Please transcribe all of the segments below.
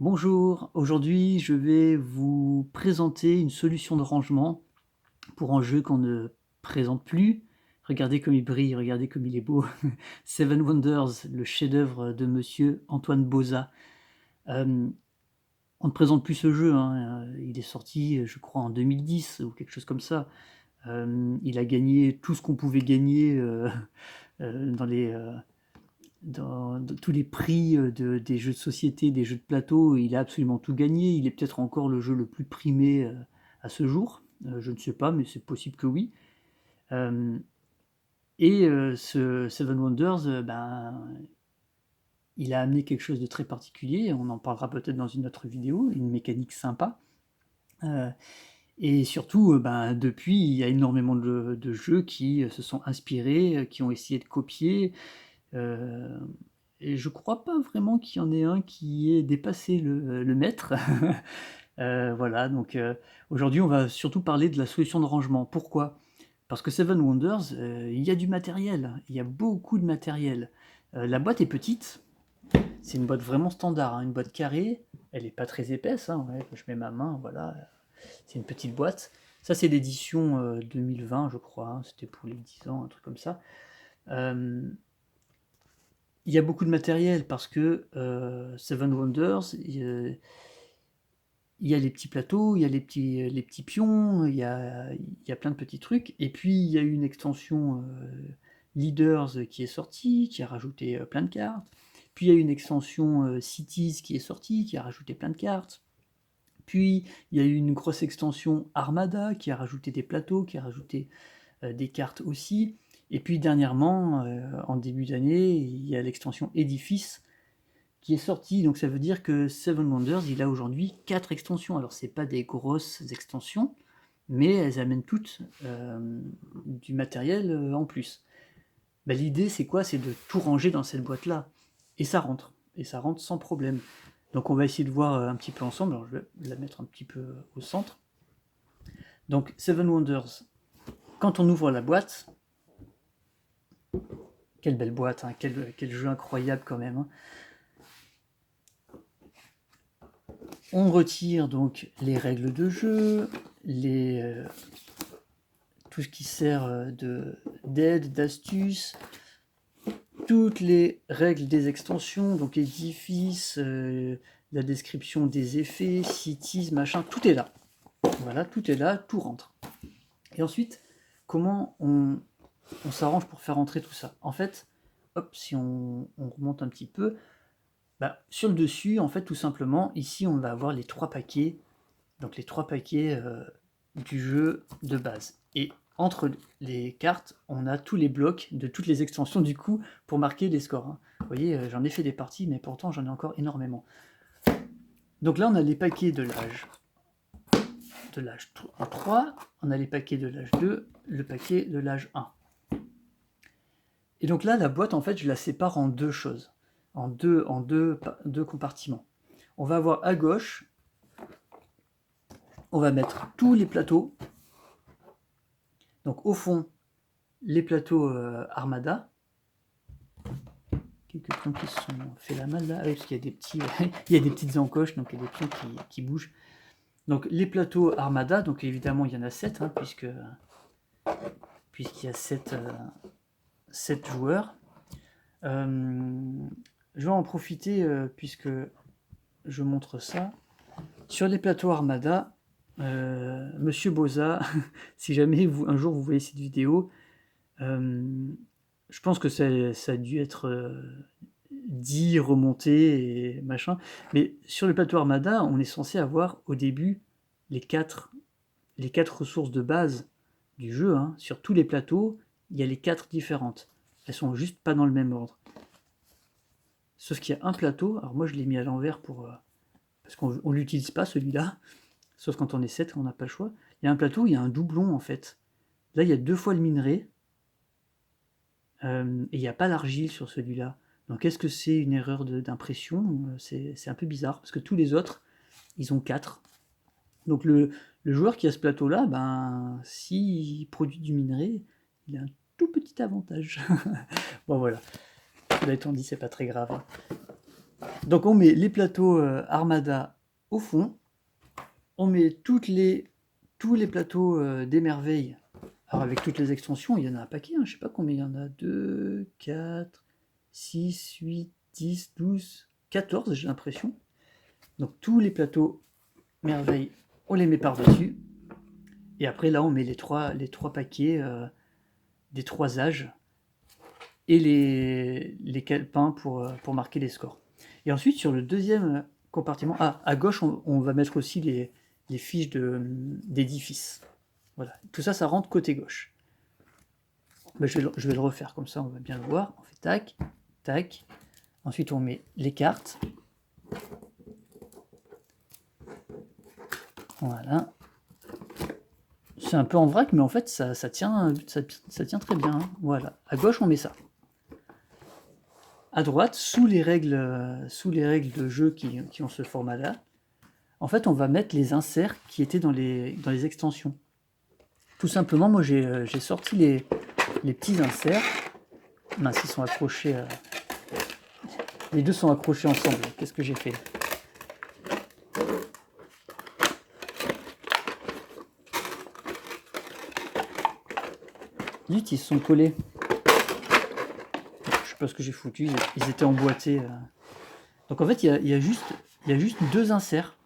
Bonjour, aujourd'hui je vais vous présenter une solution de rangement pour un jeu qu'on ne présente plus. Regardez comme il brille, regardez comme il est beau. Seven Wonders, le chef-d'œuvre de monsieur Antoine Boza. Hem, on ne présente plus ce jeu, hein, il est sorti, je crois en 2010 ou quelque chose comme ça. Il a gagné tout ce qu'on pouvait gagner, dans tous les prix des jeux de société, des jeux de plateau. Il a absolument tout gagné. Il est peut-être encore le jeu le plus primé à ce jour. Je ne sais pas, mais c'est possible que oui. Euh, ce Seven Wonders, il a amené quelque chose de très particulier. On en parlera peut-être dans une autre vidéo, une mécanique sympa. Euh, et surtout, depuis, il y a énormément de jeux qui se sont inspirés, qui ont essayé de copier. Euh, et je crois pas vraiment qu'il y en ait un qui ait dépassé le maître. Voilà, donc aujourd'hui, on va surtout parler de la solution de rangement. Pourquoi? Parce que Seven Wonders, il y a du matériel, il y a beaucoup de matériel. La boîte est petite, c'est une boîte vraiment standard, hein, une boîte carrée, elle est pas très épaisse, hein, ouais, je mets ma main, voilà, c'est une petite boîte. Ça, c'est l'édition 2020, je crois, hein, c'était pour les 10 ans, un truc comme ça. Euh, il y a beaucoup de matériel parce que Seven Wonders, il y a les petits plateaux, il y a les petits pions, il y a plein de petits trucs. Et puis il y a eu une extension Leaders qui est sortie, qui a rajouté plein de cartes. Puis il y a eu une extension Cities qui est sortie, qui a rajouté plein de cartes. Puis il y a eu une grosse extension Armada qui a rajouté des plateaux, qui a rajouté des cartes aussi. Et puis dernièrement, en début d'année, il y a l'extension Edifice qui est sorti. Donc ça veut dire que Seven Wonders, il a aujourd'hui 4 extensions. Alors c'est pas des grosses extensions, mais elles amènent toutes du matériel en plus. Bah, l'idée c'est quoi? C'est de tout ranger dans cette boîte-là. Et ça rentre. Et ça rentre sans problème. Donc on va essayer de voir un petit peu ensemble. Alors je vais la mettre un petit peu au centre. Donc Seven Wonders, quand on ouvre la boîte, quelle belle boîte, hein, quel jeu incroyable quand même, hein. On retire donc les règles de jeu, tout ce qui sert d'aide, d'astuce, toutes les règles des extensions, donc édifices, la description des effets, cities, machin, tout est là. Voilà, tout est là, tout rentre. Et ensuite, comment on s'arrange pour faire rentrer tout ça? En fait, hop, si on remonte un petit peu, sur le dessus, en fait, tout simplement, ici, on va avoir les 3 paquets. Donc les 3 paquets du jeu de base. Et entre les cartes, on a tous les blocs de toutes les extensions du coup pour marquer les scores, hein. Vous voyez, j'en ai fait des parties, mais pourtant j'en ai encore énormément. Donc là, on a les paquets de l'âge 3, on a les paquets de l'âge 2, le paquet de l'âge 1. Et donc là, la boîte, en fait, je la sépare en deux choses, deux compartiments. On va avoir à gauche, on va mettre tous les plateaux. Donc au fond, les plateaux Armada. Quelques pions qui se sont fait la malle là, ah oui, parce qu'il y a des petits, il y a des petites encoches, donc il y a des pions qui bougent. Donc les plateaux Armada, donc évidemment il y en a 7, hein, puisqu'il y a 7 joueurs. Je vais en profiter puisque je montre ça. Sur les plateaux Armada, Monsieur Boza, si jamais un jour vous voyez cette vidéo, je pense que ça a dû être dit, remonté et machin. Mais sur le plateau Armada, on est censé avoir au début les quatre, les 4 ressources de base du jeu, hein. Sur tous les plateaux, il y a les 4 différentes. Elles sont juste pas dans le même ordre. Sauf qu'il y a un plateau, alors moi je l'ai mis à l'envers parce qu'on l'utilise pas celui-là, sauf quand on est 7, on n'a pas le choix. Il y a un plateau, il y a un doublon en fait. Là, il y a 2 fois le minerai, et il n'y a pas l'argile sur celui-là. Donc est-ce que c'est une erreur d'impression? C'est un peu bizarre, parce que tous les autres, ils ont 4. Donc le joueur qui a ce plateau-là, s'il produit du minerai, il a un tout petit avantage. Bon voilà, cela étant dit, c'est pas très grave. Donc on met les plateaux Armada au fond, on met tous les plateaux des merveilles. Alors avec toutes les extensions, il y en a un paquet, hein, je sais pas combien il y en a, 2, 4, 6, 8, 10, 12, 14 j'ai l'impression. Donc tous les plateaux merveilles, on les met par-dessus. Et après là on met les trois paquets des 3 âges et les calepins pour marquer les scores. Et ensuite sur le deuxième compartiment, à gauche on va mettre aussi les fiches d'édifice. Voilà, tout ça, ça rentre côté gauche. Ben, je vais le refaire comme ça, on va bien le voir. On fait tac, tac. Ensuite, on met les cartes. Voilà. C'est un peu en vrac, mais en fait, ça tient très bien. Hein. Voilà. À gauche, on met ça. À droite, sous les règles de jeu qui ont ce format-là, en fait, on va mettre les inserts qui étaient dans les extensions. Tout simplement, moi, j'ai sorti les petits inserts. Mince, ils sont accrochés. Les deux sont accrochés ensemble. Qu'est-ce que j'ai fait? Zut, ils se sont collés. Je sais pas ce que j'ai foutu. Ils étaient emboîtés. Donc en fait, il y a juste 2 inserts.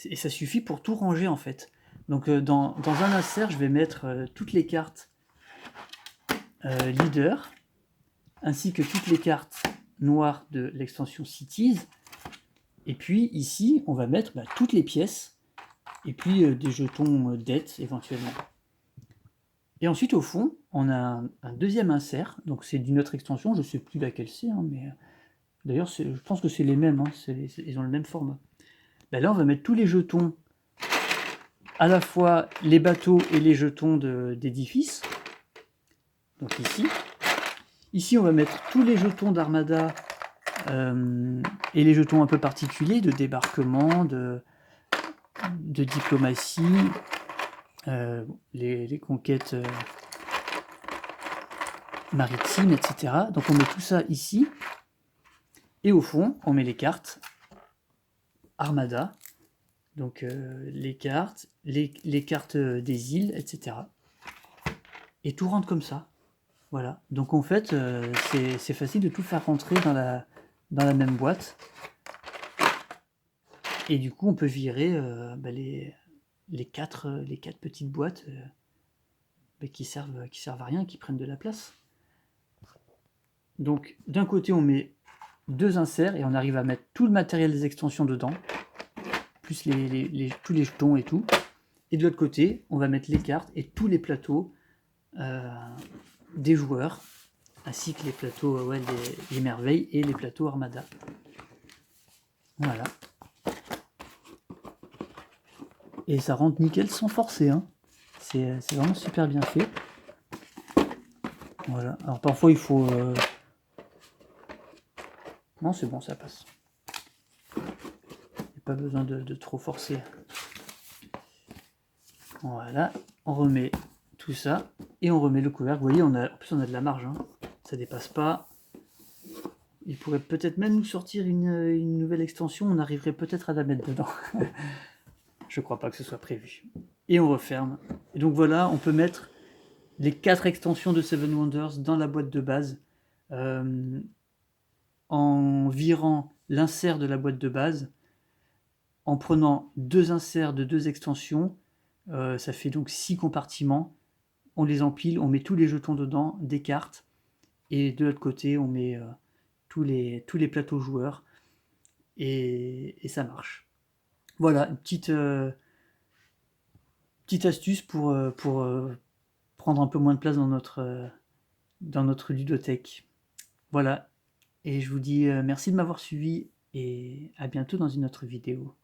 Et ça suffit pour tout ranger en fait. Donc dans un insert, je vais mettre toutes les cartes leader, ainsi que toutes les cartes noires de l'extension Cities. Et puis ici, on va mettre toutes les pièces, et puis des jetons dettes éventuellement. Et ensuite, au fond, on a un deuxième insert, donc c'est d'une autre extension, je ne sais plus laquelle c'est, hein, mais d'ailleurs, je pense que c'est les mêmes, hein, ils ont le même format. Là, on va mettre tous les jetons, à la fois les bateaux et les jetons d'édifice. Donc ici. Ici, on va mettre tous les jetons d'Armada et les jetons un peu particuliers de débarquement, de diplomatie, les conquêtes maritimes, etc. Donc on met tout ça ici. Et au fond, on met les cartes Armada. Donc les cartes, les cartes des îles, etc. Et tout rentre comme ça. Voilà. Donc en fait, c'est facile de tout faire rentrer dans la même boîte. Et du coup, on peut virer les quatre petites boîtes qui servent à rien, qui prennent de la place. Donc d'un côté, on met 2 inserts et on arrive à mettre tout le matériel des extensions dedans, plus tous les jetons et tout. Et de l'autre côté, on va mettre les cartes et tous les plateaux des joueurs, ainsi que les plateaux, les merveilles et les plateaux Armada. Voilà. Et ça rentre nickel sans forcer. Hein. C'est vraiment super bien fait. Voilà. Alors parfois il faut... Non, c'est bon, ça passe. Il n'y a pas besoin de trop forcer. Voilà. On remet tout ça et on remet le couvercle. Vous voyez, en plus on a de la marge. Hein. Ça dépasse pas. Il pourrait peut-être même nous sortir une nouvelle extension. On arriverait peut-être à la mettre dedans. Je crois pas que ce soit prévu. Et on referme. Et donc voilà, on peut mettre les 4 extensions de Seven Wonders dans la boîte de base. En virant l'insert de la boîte de base, en prenant 2 inserts de 2 extensions, ça fait donc 6 compartiments. On les empile, on met tous les jetons dedans, des cartes, et de l'autre côté, on met tous les plateaux joueurs, et ça marche. Voilà, une petite astuce pour prendre un peu moins de place dans notre ludothèque. Voilà, et je vous dis merci de m'avoir suivi, et à bientôt dans une autre vidéo.